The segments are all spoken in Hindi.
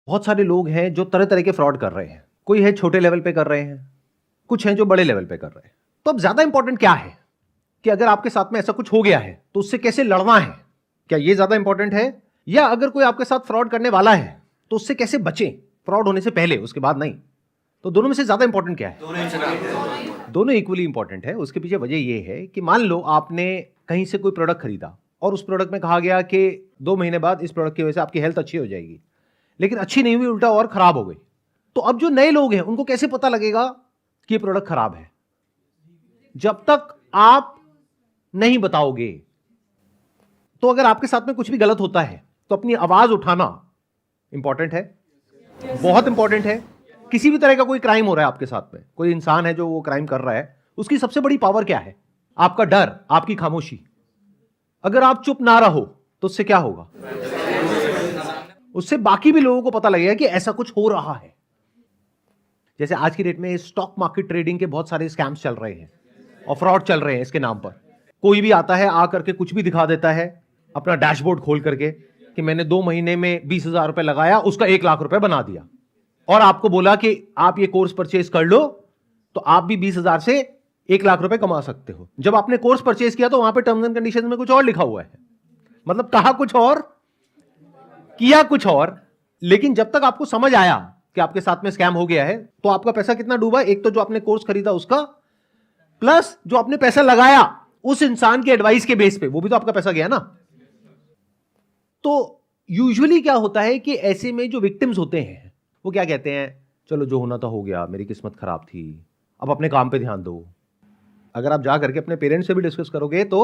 बहुत सारे लोग हैं जो तरह तरह के फ्रॉड कर रहे हैं। कोई है छोटे लेवल पे कर रहे हैं, कुछ हैं जो बड़े लेवल पे कर रहे हैं। तो अब ज्यादा इंपॉर्टेंट क्या है कि अगर आपके साथ में ऐसा कुछ हो गया है तो उससे कैसे लड़ना है, क्या ये ज्यादा इंपॉर्टेंट है? या अगर कोई आपके साथ फ्रॉड करने वाला है तो उससे कैसे बचें, फ्रॉड होने से पहले, उसके बाद नहीं? तो दोनों में से ज्यादा इंपॉर्टेंट क्या है? दोनों इक्वली इंपॉर्टेंट है। उसके पीछे वजह यह है कि मान लो आपने कहीं से कोई प्रोडक्ट खरीदा और उस प्रोडक्ट में कहा गया कि 2 महीने बाद इस प्रोडक्ट की वजह से आपकी हेल्थ अच्छी हो जाएगी, लेकिन अच्छी नहीं हुई, उल्टा और खराब हो गई। तो अब जो नए लोग हैं उनको कैसे पता लगेगा कि ये प्रोडक्ट खराब है? जब तक आप नहीं बताओगे। तो अगर आपके साथ में कुछ भी गलत होता है तो अपनी आवाज उठाना इंपॉर्टेंट है, बहुत इंपॉर्टेंट है। किसी भी तरह का कोई क्राइम हो रहा है आपके साथ में, कोई इंसान है जो वो क्राइम कर रहा है, उसकी सबसे बड़ी पावर क्या है? आपका डर, आपकी खामोशी। अगर आप चुप ना रहो तो उससे क्या होगा? उससे बाकी भी लोगों को पता लगेगा कि ऐसा कुछ हो रहा है। जैसे आज की डेट में स्टॉक मार्केट ट्रेडिंग के बहुत सारे स्कैम्स चल रहे हैं और फ्रॉड चल रहे हैं इसके नाम पर। कोई भी आता है, आ करके कुछ भी दिखा देता है अपना डैशबोर्ड खोल करके कि मैंने 2 महीने में 20,000 रुपए लगाया, उसका 1 लाख रुपए बना दिया, और आपको बोला कि आप ये कोर्स परचेज कर लो तो आप भी 20,000 से 1 लाख रुपए कमा सकते हो। जब आपने कोर्स परचेज किया तो वहां पे टर्म्स एंड कंडीशन में कुछ और लिखा हुआ है, मतलब कहा कुछ और, किया कुछ और। लेकिन जब तक आपको समझ आया कि आपके साथ में स्कैम हो गया है तो आपका पैसा कितना डूबा? एक तो जो आपने कोर्स खरीदा उसका, प्लस जो आपने पैसा लगाया उस इंसान के एडवाइस के बेस पे, वो भी तो आपका पैसा गया ना। तो यूजुअली क्या होता है कि ऐसे में जो विक्टिम्स होते हैं वो क्या कहते हैं, चलो जो होना था हो गया, मेरी किस्मत खराब थी, अब अपने काम पे ध्यान दो। अगर आप जा करके अपने पेरेंट्स से भी डिस्कस करोगे तो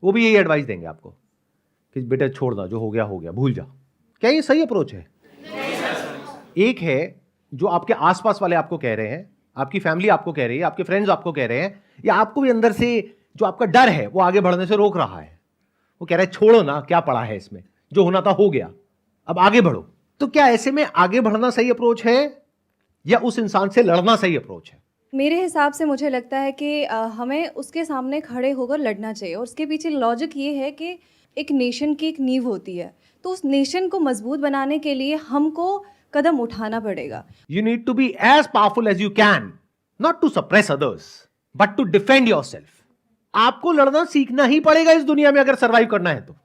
वो भी यही एडवाइस देंगे आपको कि बेटा छोड़ना, जो हो गया, भूल जा। क्या ये सही अप्रोच है? एक है जो आपके आसपास वाले आपको कह रहे हैं, आपकी फैमिली आपको कह रही है, आपके फ्रेंड्स आपको कह रहे हैं, या आपको भी अंदर से जो आपका डर है वो आगे बढ़ने से रोक रहा है। वो कह रहा है छोड़ो ना, क्या पड़ा है इसमें, जो होना था हो गया, अब आगे बढ़ो। तो क्या ऐसे में आगे बढ़ना सही अप्रोच है या उस इंसान से लड़ना सही अप्रोच है? मेरे हिसाब से मुझे लगता है कि हमें उसके सामने खड़े होकर लड़ना चाहिए, और उसके पीछे लॉजिक ये है कि एक नेशन की एक नींव होती है, तो उस नेशन को मजबूत बनाने के लिए हमको कदम उठाना पड़ेगा। You need to be as powerful as you can, not to suppress others, but to defend yourself. आपको लड़ना सीखना ही पड़ेगा इस दुनिया में अगर सरवाइव करना है तो।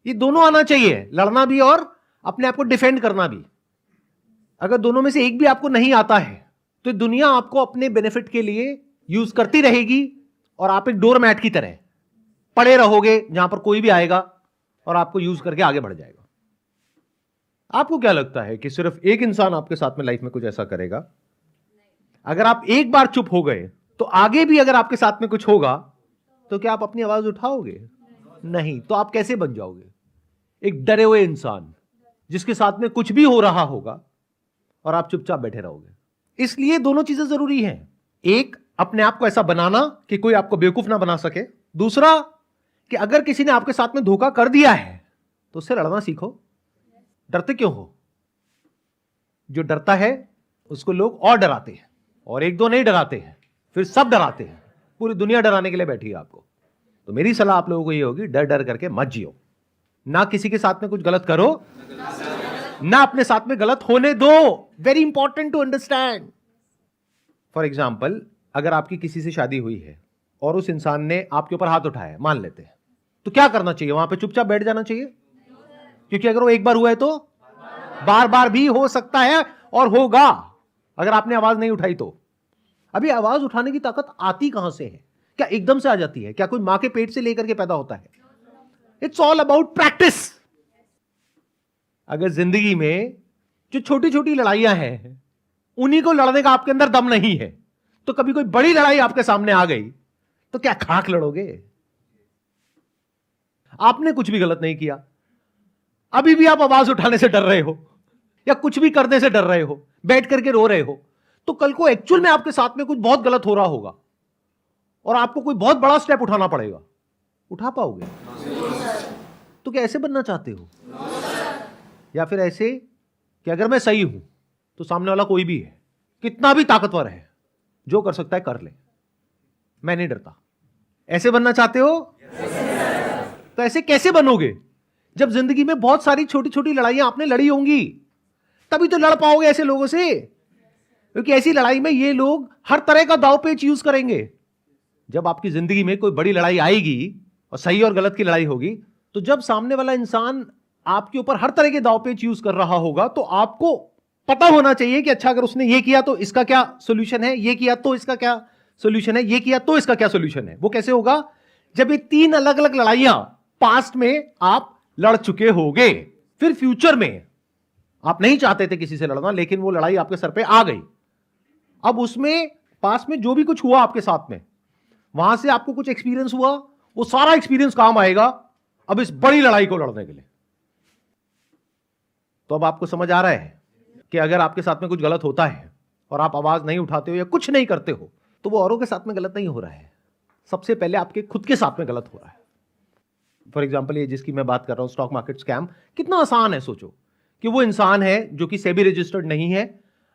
ये दोनों आना चाहिए, लड़ना भी और अपने आप को डिफेंड करना भी। अगर दोनों में से एक भी आपको नहीं आता है तो दुनिया आपको अपने बेनिफिट के लिए यूज करती रहेगी और आप एक डोरमैट की तरह पड़े रहोगे जहां पर कोई भी आएगा और आपको यूज करके आगे बढ़ जाएगा। आपको क्या लगता है कि सिर्फ एक इंसान आपके साथ में लाइफ में कुछ ऐसा करेगा? अगर आप एक बार चुप हो गए तो आगे भी अगर आपके साथ में कुछ होगा तो क्या आप अपनी आवाज उठाओगे? नहीं। तो आप कैसे बन जाओगे? एक डरे हुए इंसान जिसके साथ में कुछ भी हो रहा होगा और आप चुपचाप बैठे रहोगे। इसलिए दोनों चीजें जरूरी हैं। एक, अपने आप को ऐसा बनाना कि कोई आपको बेवकूफ ना बना सके। दूसरा, कि अगर किसी ने आपके साथ में धोखा कर दिया है तो उससे लड़ना सीखो। डरते क्यों हो? जो डरता है उसको लोग और डराते हैं, और एक दो नहीं डराते हैं, फिर सब डराते हैं। पूरी दुनिया डराने के लिए बैठी है आपको। तो मेरी सलाह आप लोगों को ये होगी, डर डर करके मत जियो। ना किसी के साथ में कुछ गलत करो, ना अपने साथ में गलत होने दो। Very important to understand. For example, अगर आपकी किसी से शादी हुई है और उस इंसान ने आपके ऊपर हाथ उठाया, मान लेते हैं, तो क्या करना चाहिए? वहां पे चुपचाप बैठ जाना चाहिए? क्योंकि अगर वो एक बार हुआ है तो बार बार भी हो सकता है और होगा अगर आपने आवाज नहीं उठाई तो। अभी आवाज उठाने की ताकत आती कहां से है? क्या एकदम से आ जाती है? क्या कोई मां के पेट से लेकर के पैदा होता है? It's all about practice. अगर जिंदगी में जो छोटी छोटी लड़ाइयां हैं उन्हीं को लड़ने का आपके अंदर दम नहीं है, तो कभी कोई बड़ी लड़ाई आपके सामने आ गई तो क्या खाक लड़ोगे? आपने कुछ भी गलत नहीं किया, अभी भी आप आवाज उठाने से डर रहे हो या कुछ भी करने से डर रहे हो, बैठ करके रो रहे हो, तो कल को एक्चुअल में आपके साथ में कुछ बहुत गलत हो रहा होगा और आपको कोई बहुत बड़ा स्टेप उठाना पड़ेगा। उठा पाओगे? तो क्या ऐसे बनना चाहते हो, या फिर ऐसे कि अगर मैं सही हूं तो सामने वाला कोई भी है, कितना भी ताकतवर है, जो कर सकता है कर ले, मैं नहीं डरता? ऐसे बनना चाहते हो? तो ऐसे कैसे बनोगे जब जिंदगी में बहुत सारी छोटी छोटी लड़ाइयां आपने लड़ी होंगी? तभी तो लड़ पाओगे ऐसे लोगों से, क्योंकि ऐसी लड़ाई में ये लोग हर तरह का दाव पेच यूज करेंगे। जब आपकी जिंदगी में कोई बड़ी लड़ाई आएगी और सही और गलत की लड़ाई होगी, तो जब सामने वाला इंसान आपके ऊपर हर तरह के दाव पेच यूज कर रहा होगा, तो आपको पता होना चाहिए कि अच्छा अगर उसने ये किया तो इसका क्या सोल्यूशन है, ये किया तो इसका क्या सोल्यूशन है, ये किया तो इसका क्या सोल्यूशन है। वो कैसे होगा? जब ये 3 अलग अलग लड़ाइयां पास्ट में आप लड़ चुके होगे, फिर फ्यूचर में आप नहीं चाहते थे किसी से लड़ना, लेकिन वो लड़ाई आपके सर पे आ गई। अब उसमें पास्ट में जो भी कुछ हुआ आपके साथ में, वहां से आपको कुछ एक्सपीरियंस हुआ, वो सारा एक्सपीरियंस काम आएगा अब इस बड़ी लड़ाई को लड़ने के लिए। तो अब आपको समझ आ रहा है कि अगर आपके साथ में कुछ गलत होता है और आप आवाज नहीं उठाते हो या कुछ नहीं करते हो, तो वो औरों के साथ में गलत नहीं हो रहा है, सबसे पहले आपके खुद के साथ में गलत हो रहा है। फॉर एग्जाम्पल, ये जिसकी मैं बात कर रहा हूं, स्टॉक मार्केट स्कैम, कितना आसान है। सोचो कि वो इंसान है जो कि सेबी रजिस्टर्ड नहीं है,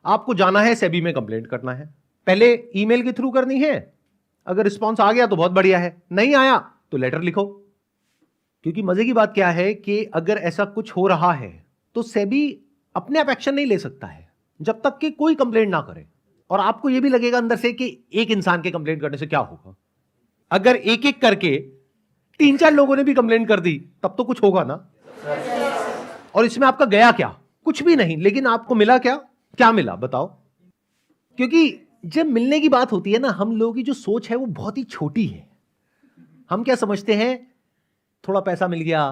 आपको जाना है सेबी में कंप्लेंट करना है। पहले ईमेल के थ्रू करनी है, अगर रिस्पॉन्स आ गया तो बहुत बढ़िया है, नहीं आया तो लेटर लिखो। क्योंकि मजे की बात क्या है कि अगर ऐसा कुछ हो रहा है तो सेबी अपने आप एक्शन नहीं ले सकता है जब तक कि कोई कंप्लेंट ना करे। और आपको यह भी लगेगा अंदर से कि एक इंसान के कंप्लेंट करने से क्या होगा। अगर एक एक करके 3-4 लोगों ने भी कंप्लेंट कर दी तब तो कुछ होगा ना। और इसमें आपका गया क्या? कुछ भी नहीं। लेकिन आपको मिला क्या? क्या मिला बताओ? क्योंकि जब मिलने की बात होती है ना, हम लोगों की जो सोच है वो बहुत ही छोटी है। हम क्या समझते हैं, थोड़ा पैसा मिल गया,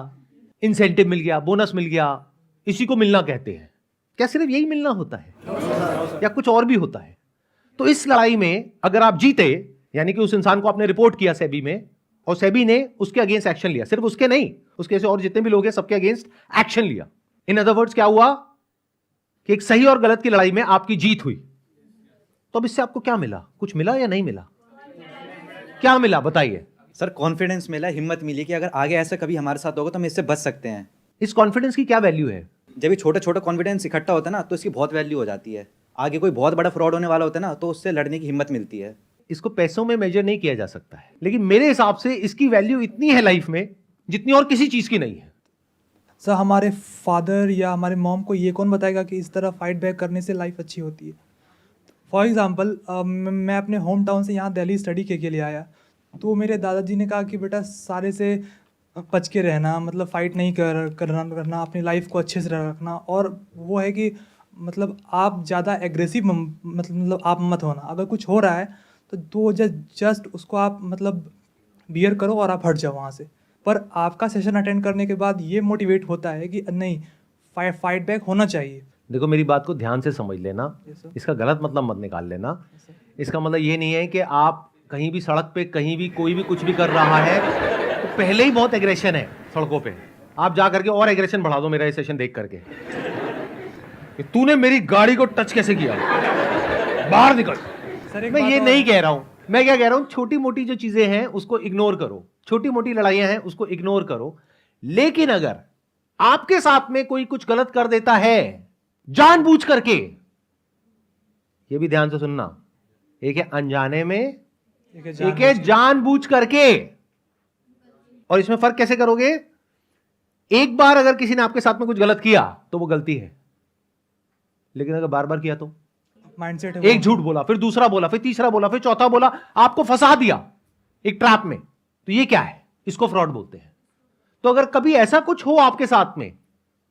इंसेंटिव मिल गया, बोनस मिल गया, इसी को मिलना कहते हैं। क्या सिर्फ यही मिलना होता है या कुछ और भी होता है? तो इस लड़ाई में अगर आप जीते, यानी कि उस इंसान को आपने रिपोर्ट किया सेबी में और सेबी ने उसके अगेंस्ट एक्शन लिया, सिर्फ उसके नहीं, उसके से और जितने भी लोग हैं सबके अगेंस्ट एक्शन लिया। इन अदर वर्ड्स क्या हुआ कि एक सही और गलत की लड़ाई में आपकी जीत हुई। तो अब इससे आपको क्या मिला? कुछ मिला या नहीं मिला? क्या मिला बताइए? सर कॉन्फिडेंस मिला, हिम्मत मिली कि अगर आगे ऐसा कभी हमारे साथ होगा तो हम इससे बच सकते हैं। इस कॉन्फिडेंस की क्या वैल्यू है? जब ये छोटा छोटा कॉन्फिडेंस इकट्ठा होता है ना, तो इसकी बहुत वैल्यू हो जाती है। आगे कोई बहुत बड़ा फ्रॉड होने वाला होता है ना, तो उससे लड़ने की हिम्मत मिलती है। इसको पैसों में मेजर नहीं किया जा सकता है, लेकिन मेरे हिसाब से इसकी वैल्यू इतनी है लाइफ में जितनी और किसी चीज की नहीं है। सर हमारे फादर या हमारे मॉम को ये कौन बताएगा कि इस तरह फाइट बैक करने से लाइफ अच्छी होती है। फॉर एग्ज़ाम्पल मैं अपने होम टाउन से यहाँ दिल्ली स्टडी के लिए आया, तो मेरे दादाजी ने कहा कि बेटा सारे से बच के रहना, मतलब फ़ाइट नहीं करना, अपनी लाइफ को अच्छे से रखना। और वो है कि मतलब आप ज़्यादा एग्रेसिव मतलब आप मत होना। अगर कुछ हो रहा है तो जस्ट उसको आप मतलब बियर करो और आप हट जाओ वहाँ से। पर आपका सेशन अटेंड करने के बाद ये मोटिवेट होता है कि नहीं, फाइट बैक होना चाहिए। देखो मेरी बात को ध्यान से समझ लेना, इसका गलत मतलब मत निकाल लेना। इसका मतलब ये नहीं है कि आप कहीं भी सड़क पे कहीं भी कोई भी कुछ भी कर रहा है तो पहले ही बहुत एग्रेशन है सड़कों पे, आप जा करके और एग्रेशन बढ़ा दो मेरा ये सेशन देख करके कि तूने मेरी गाड़ी को टच कैसे किया, बाहर निकल। मैं ये नहीं कह रहा हूं, मैं क्या कह रहा हूं, छोटी मोटी जो चीजें हैं उसको इग्नोर करो, छोटी मोटी लड़ाइयां हैं उसको इग्नोर करो। लेकिन अगर आपके साथ में कोई कुछ गलत कर देता है जानबूझ करके, ये भी ध्यान से सुनना, एक है अनजाने में, एक है जानबूझ करके। और इसमें फर्क कैसे करोगे? एक बार अगर किसी ने आपके साथ में कुछ गलत किया तो वो गलती है, लेकिन अगर बार बार किया तो माइंडसेट है। एक झूठ बोला, फिर दूसरा बोला, फिर तीसरा बोला, फिर चौथा बोला, आपको फंसा दिया एक ट्रैप में, तो ये क्या है? इसको फ्रॉड बोलते हैं। तो अगर कभी ऐसा कुछ हो आपके साथ में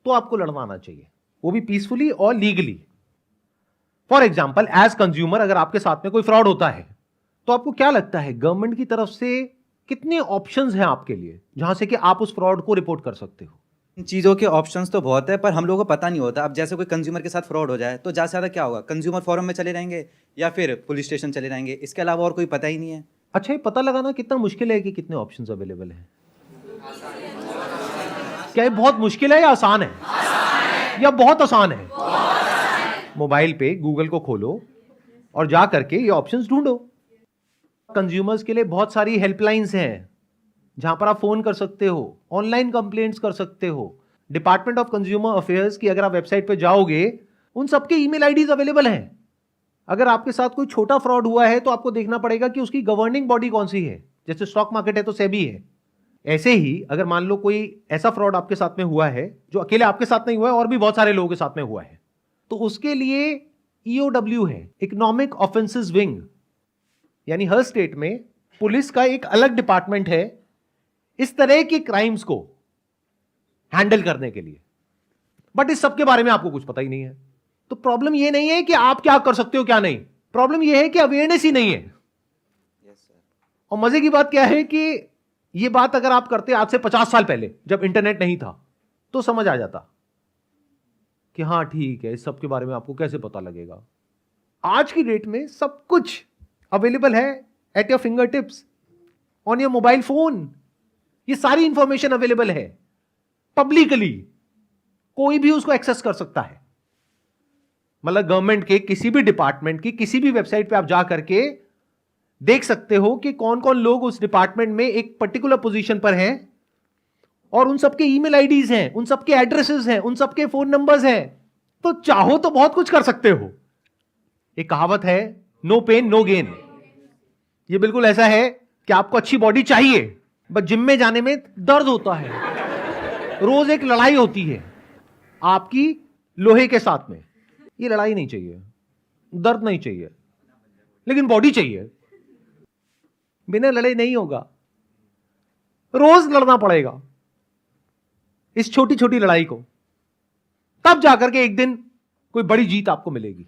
तो आपको लड़ना आना चाहिए, वो भी पीसफुली और legally. For example, as consumer अगर आपके साथ में कोई फ्रॉड होता है तो आपको क्या लगता है गवर्नमेंट की तरफ से कितने ऑप्शंस हैं आपके लिए जहां से कि आप उस फ्रॉड को रिपोर्ट कर सकते हो? इन चीज़ों के ऑप्शंस तो बहुत है, पर हम लोगों को पता नहीं होता। अब जैसे कोई कंज्यूमर के साथ फ्रॉड हो जाए तो ज़्यादा से ज़्यादा क्या होगा, कंज्यूमर फोरम में चले जाएंगे या फिर पुलिस स्टेशन चले जाएंगे, इसके अलावा और कोई पता ही नहीं है। अच्छा, ये पता लगाना कितना मुश्किल है कि कितने ऑप्शंस अवेलेबल हैं? क्या ये बहुत मुश्किल है या आसान है? या बहुत आसान है? मोबाइल पे गूगल को खोलो और जा करके ये ऑप्शंस ढूंढो। कंज्यूमर्स के लिए बहुत सारी हेल्पलाइंस हैं जहां पर आप फोन कर सकते हो, ऑनलाइन कंप्लेंट्स कर सकते हो। डिपार्टमेंट ऑफ कंज्यूमर अफेयर्स की अगर आप वेबसाइट पे जाओगे, उन सबके ईमेल आईडीज अवेलेबल हैं। अगर आपके साथ कोई छोटा फ्रॉड हुआ है तो आपको देखना पड़ेगा कि उसकी गवर्निंग बॉडी कौन सी है। जैसे स्टॉक मार्केट है तो सेबी है। ऐसे ही अगर मान लो कोई ऐसा फ्रॉड आपके साथ में हुआ है जो अकेले आपके साथ नहीं हुआ है और भी बहुत सारे लोगों के साथ में हुआ है, तो उसके लिए EOW है, इकोनॉमिक ऑफेंसेस विंग, यानी हर स्टेट में पुलिस का एक अलग डिपार्टमेंट है इस तरह के क्राइम्स को हैंडल करने के लिए। बट इस सब के बारे में आपको कुछ पता ही नहीं है। तो प्रॉब्लम यह नहीं है कि आप क्या कर सकते हो क्या नहीं, प्रॉब्लम यह है कि अवेयरनेस ही नहीं है। और मजे की बात क्या है कि यह बात अगर आप करते आज से 50 साल पहले, जब इंटरनेट नहीं था, तो समझ आ जाता कि हां ठीक है, इस सब के बारे में आपको कैसे पता लगेगा। आज की डेट में सब कुछ अवेलेबल है at your finger tips, on your mobile phone. ये सारी इंफॉर्मेशन अवेलेबल है पब्लिकली, कोई भी उसको एक्सेस कर सकता है। मतलब गवर्नमेंट के किसी भी डिपार्टमेंट की किसी भी वेबसाइट पे आप जा करके देख सकते हो कि कौन कौन लोग उस डिपार्टमेंट में एक पर्टिकुलर पोजीशन पर हैं, और उन सबके ईमेल आईडीज हैं, उन सबके एड्रेसेस हैं, उन सबके फोन नंबर्स हैं। तो चाहो तो बहुत कुछ कर सकते हो। एक कहावत है, नो पेन नो गेन। ये बिल्कुल ऐसा है कि आपको अच्छी बॉडी चाहिए, बस जिम में जाने में दर्द होता है, रोज एक लड़ाई होती है आपकी लोहे के साथ में। ये लड़ाई नहीं चाहिए, दर्द नहीं चाहिए, लेकिन बॉडी चाहिए। बिना लड़े नहीं होगा, रोज लड़ना पड़ेगा इस छोटी छोटी लड़ाई को, तब जाकर के एक दिन कोई बड़ी जीत आपको मिलेगी।